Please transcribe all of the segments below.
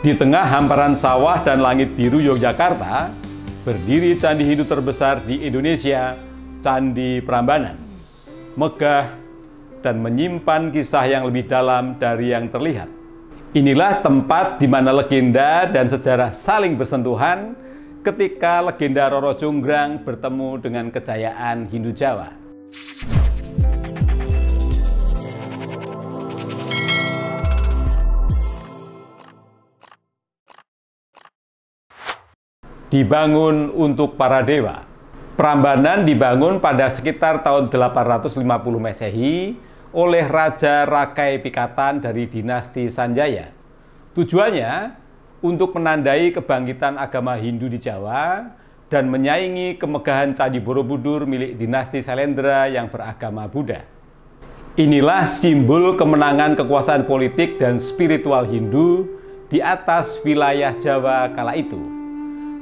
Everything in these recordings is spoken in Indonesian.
Di tengah hamparan sawah dan langit biru Yogyakarta, berdiri candi Hindu terbesar di Indonesia, Candi Prambanan. Megah dan menyimpan kisah yang lebih dalam dari yang terlihat. Inilah tempat di mana legenda dan sejarah saling bersentuhan ketika legenda Roro Jonggrang bertemu dengan kejayaan Hindu Jawa. Dibangun untuk para dewa. Prambanan dibangun pada sekitar tahun 850 Masehi oleh Raja Rakai Pikatan dari dinasti Sanjaya. Tujuannya untuk menandai kebangkitan agama Hindu di Jawa dan menyaingi kemegahan Candi Borobudur milik dinasti Sailendra yang beragama Buddha. Inilah simbol kemenangan kekuasaan politik dan spiritual Hindu di atas wilayah Jawa kala itu.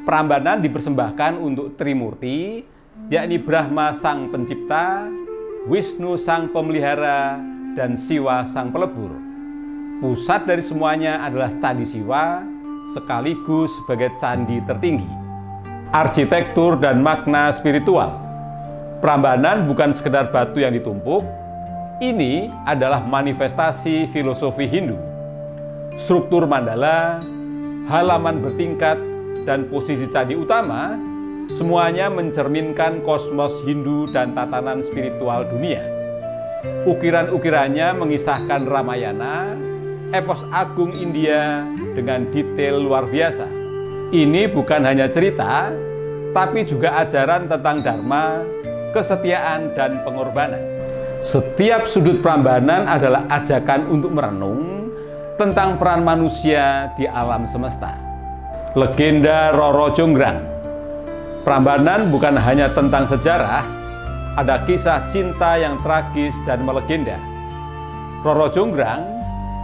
Prambanan dipersembahkan untuk Trimurti, yakni Brahma Sang Pencipta, Wisnu Sang Pemelihara, dan Siwa Sang Pelebur. Pusat dari semuanya adalah Candi Siwa, sekaligus sebagai candi tertinggi. Arsitektur dan makna spiritual. Prambanan bukan sekedar batu yang ditumpuk, ini adalah manifestasi filosofi Hindu. Struktur mandala, halaman bertingkat, dan posisi candi utama, semuanya mencerminkan kosmos Hindu dan tatanan spiritual dunia. Ukiran-ukirannya mengisahkan Ramayana, epos agung India dengan detail luar biasa. Ini bukan hanya cerita, tapi juga ajaran tentang dharma, kesetiaan, dan pengorbanan. Setiap sudut Prambanan adalah ajakan untuk merenung tentang peran manusia di alam semesta. Legenda Roro Jonggrang. Prambanan bukan hanya tentang sejarah, ada kisah cinta yang tragis dan melegenda. Roro Jonggrang,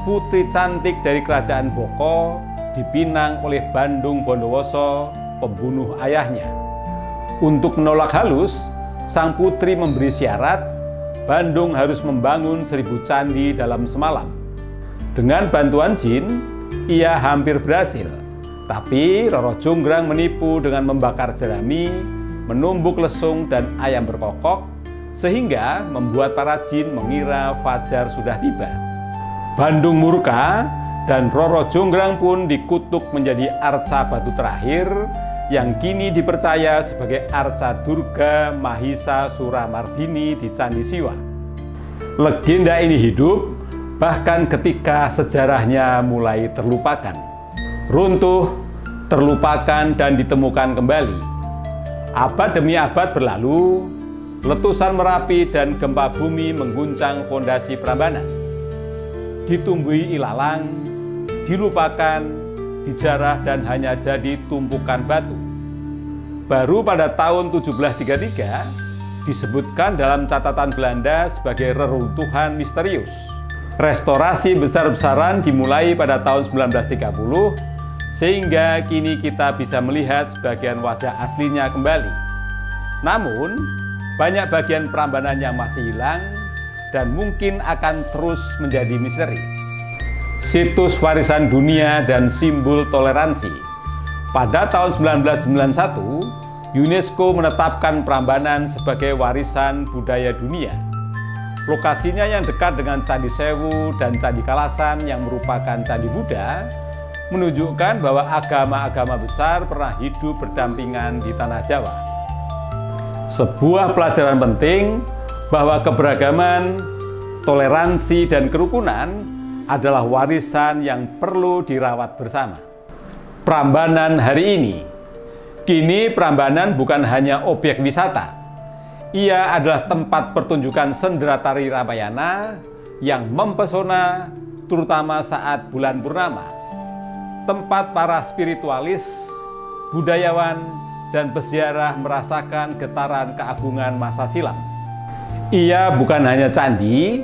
putri cantik dari kerajaan Boko, dipinang oleh Bandung Bondowoso, pembunuh ayahnya. Untuk menolak halus, sang putri memberi syarat, Bandung harus membangun 1000 candi dalam semalam. Dengan bantuan jin, ia hampir berhasil. Tapi Roro Jonggrang menipu dengan membakar jerami, menumbuk lesung dan ayam berkokok, sehingga membuat para jin mengira fajar sudah tiba. Bandung murka dan Roro Jonggrang pun dikutuk menjadi arca batu terakhir yang kini dipercaya sebagai arca Durga Mahisa Suramardini di Candi Siwa. Legenda ini hidup bahkan ketika sejarahnya mulai terlupakan. Runtuh, terlupakan, dan ditemukan kembali. Abad demi abad berlalu, letusan Merapi dan gempa bumi mengguncang fondasi Prambanan. Ditumbuhi ilalang, dilupakan, dijarah, dan hanya jadi tumpukan batu. Baru pada tahun 1733 disebutkan dalam catatan Belanda sebagai reruntuhan misterius. Restorasi besar-besaran dimulai pada tahun 1930, sehingga kini kita bisa melihat sebagian wajah aslinya kembali. Namun, banyak bagian Prambanan yang masih hilang dan mungkin akan terus menjadi misteri. Situs warisan dunia dan simbol toleransi. Pada tahun 1991, UNESCO menetapkan Prambanan sebagai warisan budaya dunia. Lokasinya yang dekat dengan Candi Sewu dan Candi Kalasan yang merupakan candi Buddha menunjukkan bahwa agama-agama besar pernah hidup berdampingan di tanah Jawa. Sebuah pelajaran penting bahwa keberagaman, toleransi, dan kerukunan adalah warisan yang perlu dirawat bersama. Prambanan hari ini. Kini Prambanan bukan hanya objek wisata. Ia adalah tempat pertunjukan sendera tari Ramayana yang mempesona, terutama saat bulan purnama. Tempat para spiritualis, budayawan, dan peziarah merasakan getaran keagungan masa silam. Ia bukan hanya candi,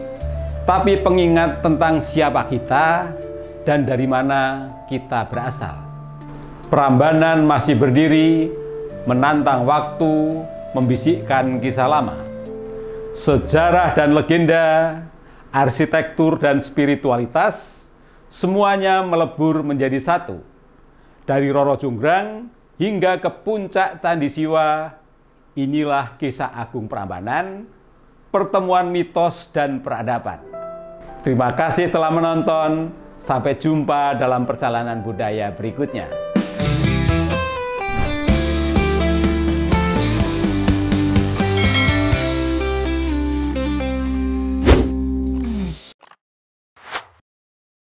tapi pengingat tentang siapa kita dan dari mana kita berasal. Prambanan masih berdiri, menantang waktu, membisikkan kisah lama. Sejarah dan legenda, arsitektur dan spiritualitas, semuanya melebur menjadi satu. Dari Roro Jonggrang hingga ke puncak Candi Siwa, inilah kisah Agung Prambanan, pertemuan mitos dan peradaban. Terima kasih telah menonton. Sampai jumpa dalam perjalanan budaya berikutnya.